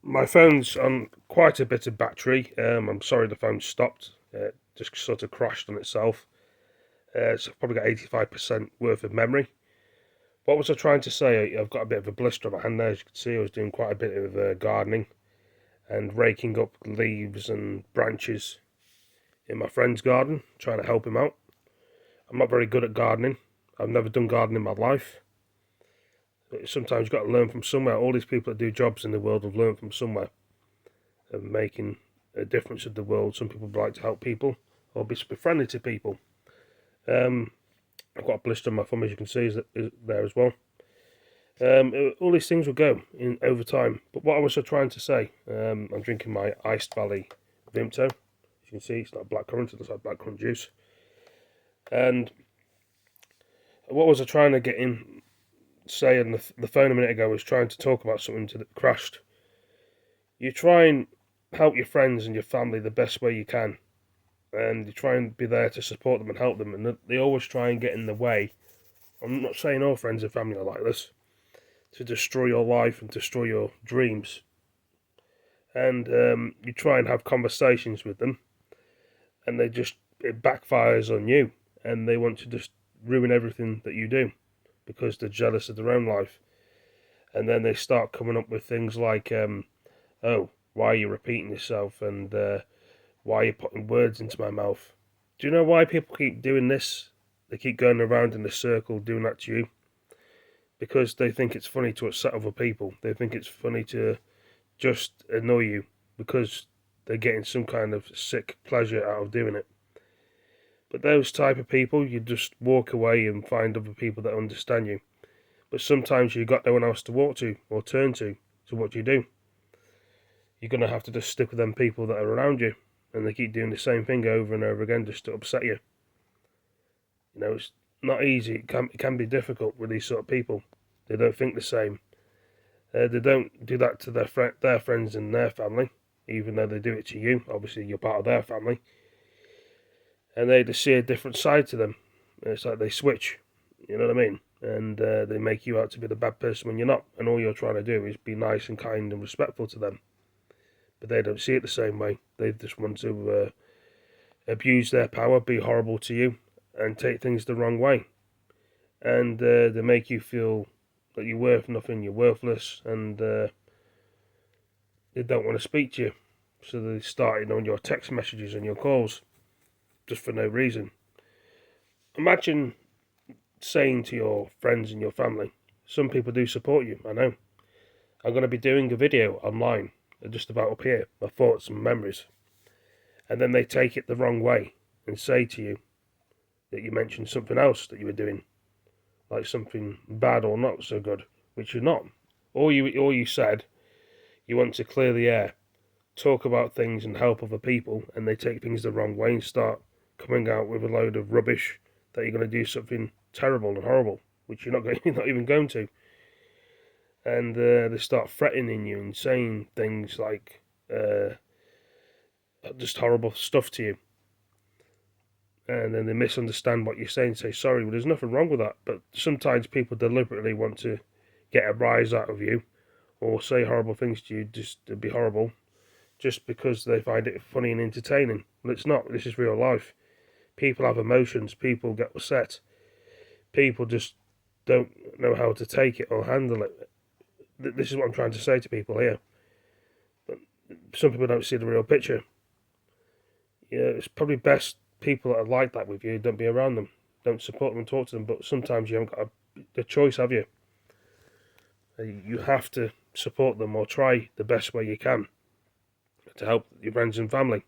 My phone's on quite a bit of battery. I'm sorry the phone stopped. Just sort of crashed on itself. So I've probably got 85% worth of memory. What was I trying to say? I've got a bit of a blister on my hand there. As you can see, I was doing quite a bit of gardening and raking up leaves and branches in my friend's garden, trying to help him out. I'm not very good at gardening. I've never done gardening in my life. But sometimes you've got to learn from somewhere. All these people that do jobs in the world have learned from somewhere, of making a difference in the world. Some people like to help people or be friendly to people. Um, I've got a blister on my thumb, as you can see, is there as well. All these things will go in over time. But what I was trying to say, I'm drinking my Iced Valley Vimto. As you can see, it's not blackcurrant, it looks like blackcurrant juice. And what was I trying to get in, say on the phone a minute ago, was trying to talk about something that crashed. You try and help your friends and your family the best way you can, and you try and be there to support them and help them, and they always try and get in the way. I'm not saying all friends and family are like this, to destroy your life and destroy your dreams. And you try and have conversations with them, and it backfires on you, and they want to just ruin everything that you do because they're jealous of their own life. And then they start coming up with things like, oh, why are you repeating yourself, and why are you putting words into my mouth? Do you know why people keep doing this? They keep going around in a circle doing that to you because they think it's funny to upset other people. They think it's funny to just annoy you because they're getting some kind of sick pleasure out of doing it. But those type of people, you just walk away and find other people that understand you. But sometimes you've got no one else to walk to or turn to. So what do you do? You're going to have to just stick with them people that are around you, and they keep doing the same thing over and over again just to upset you. You know, it's not easy. It can be difficult with these sort of people. They don't think the same. They don't do that to their friends and their family, even though they do it to you. Obviously, you're part of their family, and they just see a different side to them. It's like they switch. You know what I mean? And they make you out to be the bad person when you're not. And all you're trying to do is be nice and kind and respectful to them. But they don't see it the same way. They just want to abuse their power, be horrible to you, and take things the wrong way. And they make you feel that you're worth nothing, you're worthless, and they don't want to speak to you. So they start on your text messages and your calls just for no reason. Imagine saying to your friends and your family, some people do support you, I know. I'm going to be doing a video online, just about up here, my thoughts and memories. And then they take it the wrong way and say to you that you mentioned something else that you were doing, like something bad or not so good, which you're not. All you said, you want to clear the air, talk about things and help other people, and they take things the wrong way and start coming out with a load of rubbish that you're going to do something terrible and horrible, which you're not even going to. And they start threatening you and saying things like just horrible stuff to you. And then they misunderstand what you're saying and say sorry. Well, there's nothing wrong with that. But sometimes people deliberately want to get a rise out of you or say horrible things to you just to be horrible just because they find it funny and entertaining. Well, it's not. This is real life. People have emotions. People get upset. People just don't know how to take it or handle it. This is what I'm trying to say to people here. But some people don't see the real picture. Yeah, it's probably best people that are like that with you, don't be around them. Don't support them and talk to them. But sometimes you haven't got the choice, have you? You have to support them or try the best way you can to help your friends and family.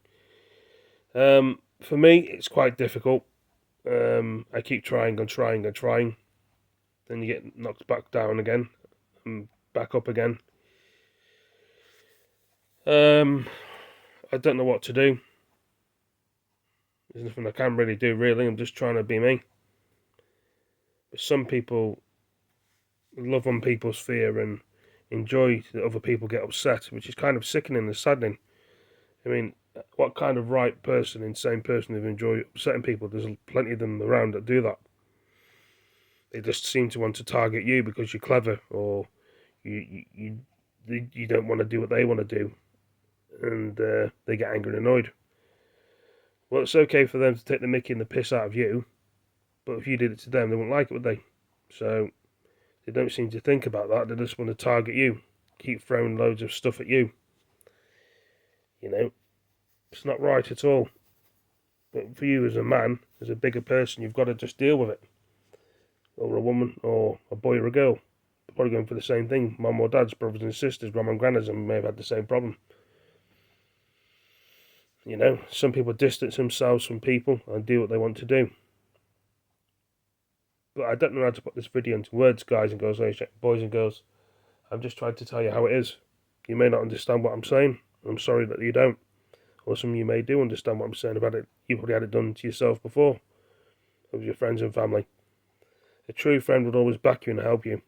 For me, it's quite difficult. I keep trying and trying and trying. Then you get knocked back down again and back up again. I don't know what to do. There's nothing I can really do, really. I'm just trying to be me. But some people love on people's fear and enjoy that other people get upset, which is kind of sickening and saddening. I mean, what kind of right person, insane person, would enjoy upsetting people? There's plenty of them around that do that. They just seem to want to target you because you're clever or you you don't want to do what they want to do, and they get angry and annoyed. Well, it's okay for them to take the mickey and the piss out of you, but if you did it to them, they wouldn't like it, would they? So they don't seem to think about that. They just want to target you, keep throwing loads of stuff at you. You know, it's not right at all. But for you as a man, as a bigger person, you've got to just deal with it. Or a woman, or a boy or a girl. They're probably going for the same thing. Mum or dad's, brothers and sisters, grandma and grandads may have had the same problem. You know, some people distance themselves from people and do what they want to do. But I don't know how to put this video into words, guys and girls, boys and girls. I'm just trying to tell you how it is. You may not understand what I'm saying. I'm sorry that you don't. Or some of you may do understand what I'm saying about it. You probably had it done to yourself before. With your friends and family. A true friend would always back you and help you.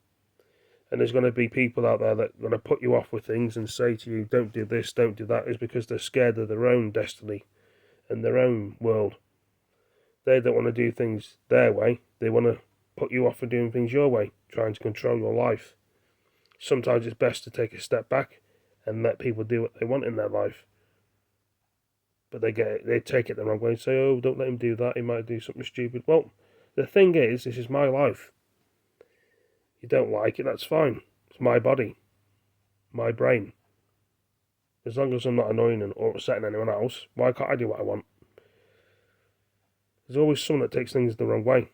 And there's going to be people out there that are going to put you off with things and say to you, don't do this, don't do that, is because they're scared of their own destiny and their own world. They don't want to do things their way. They want to put you off for doing things your way, trying to control your life. Sometimes it's best to take a step back and let people do what they want in their life. But they take it the wrong way and say, oh, don't let him do that, he might do something stupid. Well, the thing is, this is my life. You don't like it, that's fine. It's my body, my brain. As long as I'm not annoying or upsetting anyone else, why can't I do what I want? There's always someone that takes things the wrong way.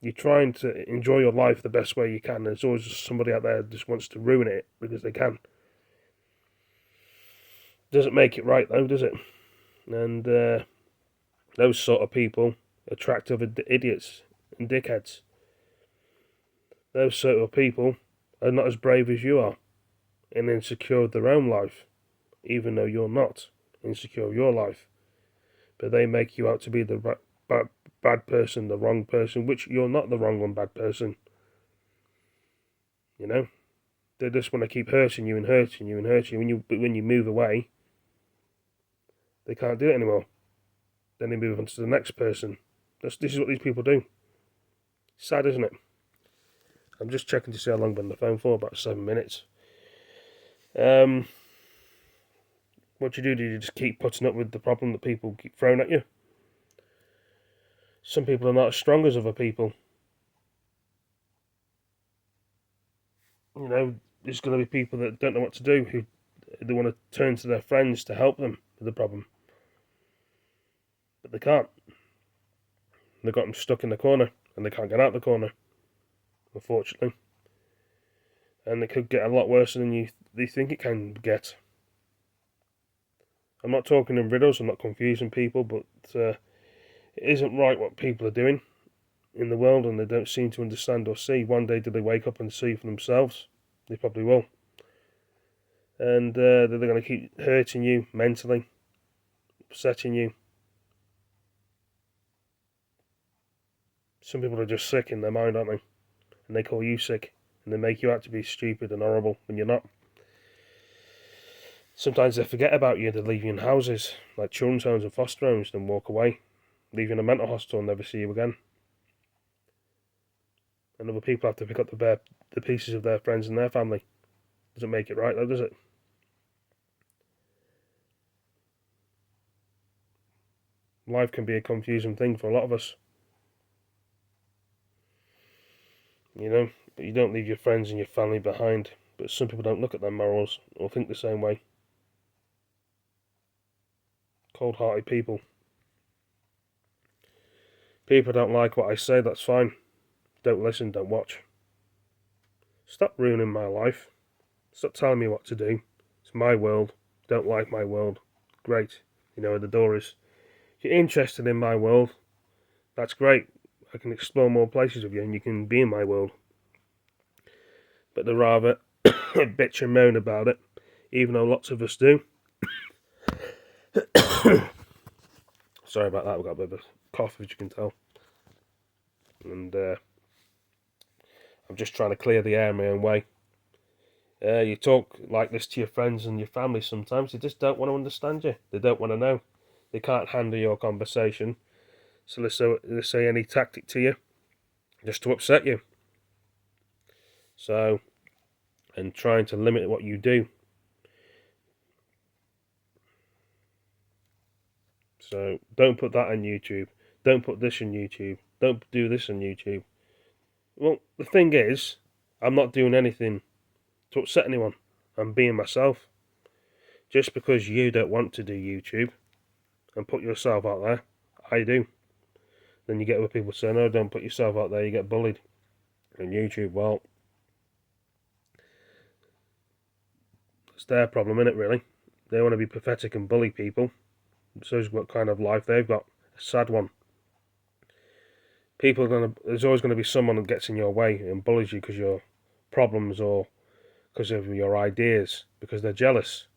You're trying to enjoy your life the best way you can. There's always somebody out there that just wants to ruin it because they can. Doesn't make it right though, does it? And those sort of people attract other idiots and dickheads. Those sort of people are not as brave as you are and insecure of their own life, even though you're not insecure of your life. But they make you out to be the bad person, the wrong person, which you're not the wrong and bad person. You know? They just want to keep hurting you and hurting you and hurting you. But when you move away, they can't do it anymore. Then they move on to the next person. This is what these people do. Sad, isn't it? I'm just checking to see how long I've been on the phone for, about 7 minutes. What do? Do you just keep putting up with the problem that people keep throwing at you? Some people are not as strong as other people. You know, there's going to be people that don't know what to do, who they want to turn to their friends to help them with the problem. But they can't. They've got them stuck in the corner, and they can't get out the corner, unfortunately. And it could get a lot worse than they think it can get. I'm not talking in riddles, I'm not confusing people, but it isn't right what people are doing in the world, and they don't seem to understand or see. One day do they wake up and see for themselves? They probably will. And they're going to keep hurting you mentally, upsetting you. Some people are just sick in their mind, aren't they? And they call you sick, and they make you out to be stupid and horrible when you're not. Sometimes they forget about you, they leave you in houses, like children's homes and foster homes, then walk away. Leave you in a mental hospital and never see you again. And other people have to pick up the pieces of their friends and their family. Doesn't make it right though, does it? Life can be a confusing thing for a lot of us. You know, but you don't leave your friends and your family behind. But some people don't look at their morals or think the same way. Cold-hearted people. People don't like what I say, that's fine. Don't listen, don't watch. Stop ruining my life. Stop telling me what to do. It's my world. Don't like my world. Great. You know where the door is. If you're interested in my world, that's great. I can explore more places with you and you can be in my world. But they'd rather bitch and moan about it, even though lots of us do. Sorry about that, I've got a bit of a cough, as you can tell. And I'm just trying to clear the air my own way. You talk like this to your friends and your family sometimes, they just don't want to understand you. They don't want to know. They can't handle your conversation. So they say any tactic to you, just to upset you. So, and trying to limit what you do So don't put that on YouTube. Don't put this on YouTube. Don't do this on YouTube. Well, the thing is, I'm not doing anything to upset anyone. I'm being myself. Just because you don't want to do YouTube and put yourself out there, I do. Then you get other people saying, "Oh, don't put yourself out there, you get bullied." On YouTube, well, it's their problem, isn't it, really? They want to be pathetic and bully people. So what kind of life they've got. A sad one. There's always going to be someone that gets in your way and bullies you because of your problems or because of your ideas, because they're jealous,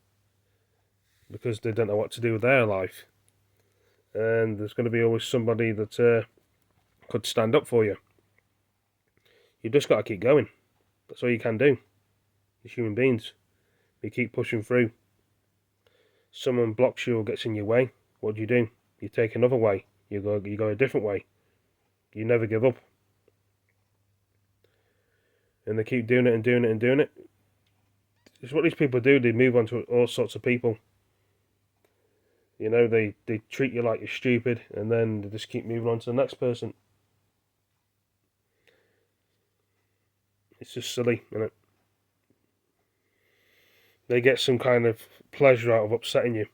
because they don't know what to do with their life. And there's going to be always somebody that could stand up for you. You've just got to keep going. That's all you can do. As human beings, we keep pushing through. Someone blocks you or gets in your way. What do? You take another way. You go a different way. You never give up. And they keep doing it and doing it and doing it. It's what these people do. They move on to all sorts of people. You know, they treat you like you're stupid, and then they just keep moving on to the next person. It's just silly, isn't it? They get some kind of pleasure out of upsetting you.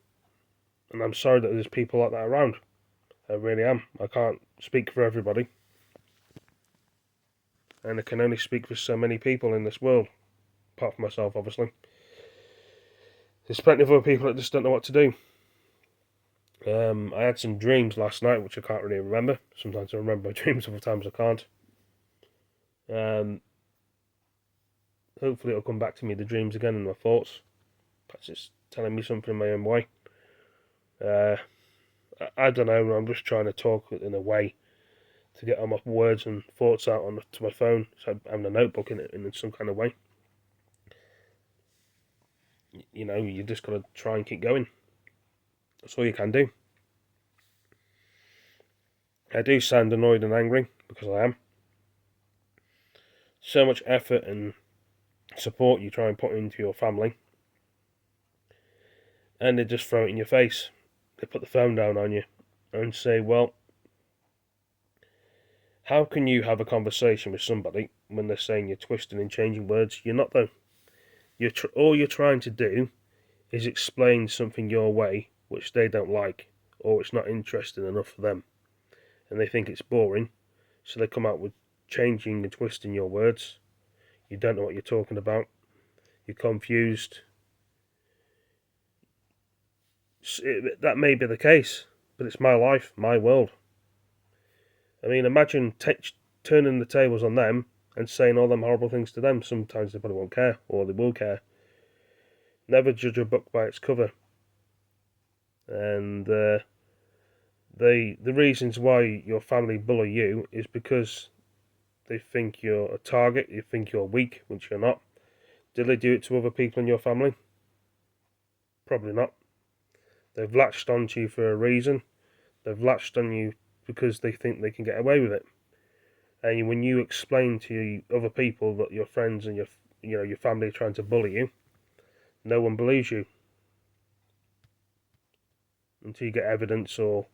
And I'm sorry that there's people like that around. I really am. I can't speak for everybody. And I can only speak for so many people in this world. Apart from myself, obviously. There's plenty of other people that just don't know what to do. I had some dreams last night, which I can't really remember. Sometimes I remember my dreams, other times I can't. Hopefully it'll come back to me, the dreams again, and my thoughts. That's just telling me something in my own way. I don't know, I'm just trying to talk in a way to get all my words and thoughts out to my phone. So I'm having a notebook in some kind of way. You know, you just got to try and keep going. That's all you can do. I do sound annoyed and angry, because I am. So much effort and support you try and put into your family, and they just throw it in your face. They put the phone down on you and say, well, how can you have a conversation with somebody when they're saying you're twisting and changing words? You're not, though. All you're trying to do is explain something your way which they don't like, or it's not interesting enough for them, and they think it's boring, so they come out with changing and twisting your words. You don't know what you're talking about. You're confused. That may be the case, but it's my life, my world. I mean, imagine turning the tables on them and saying all them horrible things to them. Sometimes they probably won't care, or they will care. Never judge a book by its cover. And the reasons why your family bully you is because they think you're a target, you think you're weak, which you're not. Did they do it to other people in your family? Probably not. They've latched onto you for a reason. They've latched on you because they think they can get away with it. And when you explain to other people that your friends and your family are trying to bully you, no one believes you. Until you get evidence, or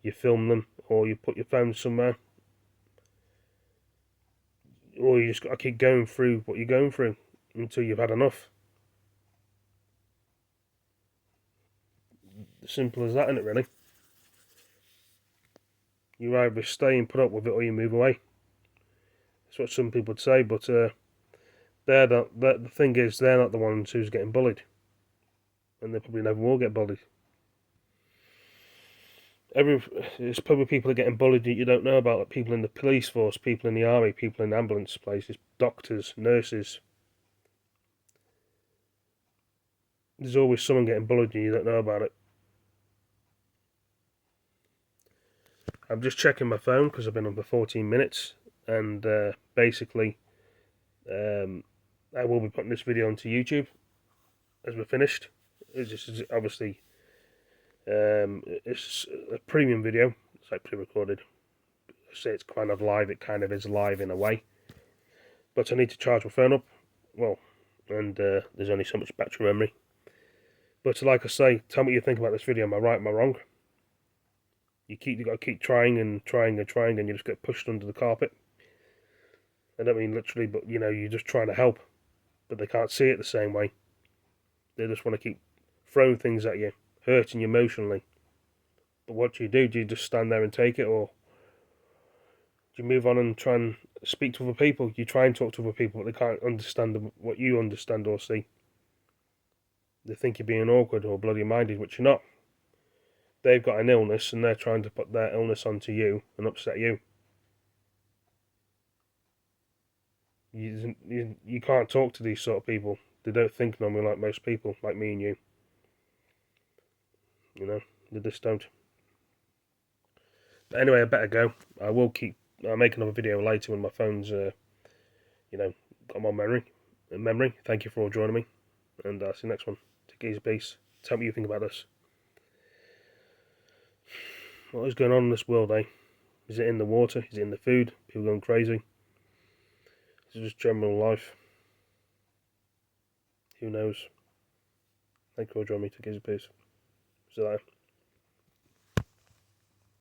you film them, or you put your phone somewhere. Or you just got to keep going through what you're going through until you've had enough. Simple as that, isn't it, really? You either stay and put up with it, or you move away. That's what some people would say, but the thing is, they're not the ones who's getting bullied. And they probably never will get bullied. There's probably people that are getting bullied that you don't know about, like people in the police force, people in the army, people in ambulance places, doctors, nurses. There's always someone getting bullied and you don't know about it. I'm just checking my phone because I've been on for 14 minutes, and basically I will be putting this video onto YouTube as we're finished. It's obviously it's a premium video. It's like pre-recorded. I say it's kind of live. It kind of is live in a way, but I need to charge my phone up. Well, and there's only so much battery memory. But like I say, tell me what you think about this video. Am I right? Am I wrong? You got to keep trying and trying and trying, and you just get pushed under the carpet. I don't mean literally, but you're just trying to help, but they can't see it the same way. They just want to keep throwing things at you, hurting you emotionally. But what do? Do you just stand there and take it, or do you move on and try and speak to other people? You try and talk to other people, but they can't understand what you understand or see. They think you're being awkward or bloody-minded, which you're not. They've got an illness, and they're trying to put their illness onto you and upset you. You can't talk to these sort of people. They don't think normally like most people, like me and you. They just don't. But anyway, I better go. I'll make another video later when my phone's, got more memory. Thank you for all joining me, and I'll see you next one. Take it easy, peace. Tell me what you think about this. What is going on in this world, eh? Is it in the water? Is it in the food? People going crazy? Is it just general life? Who knows? Thank you for joining me. Take it easy, peace. See you later.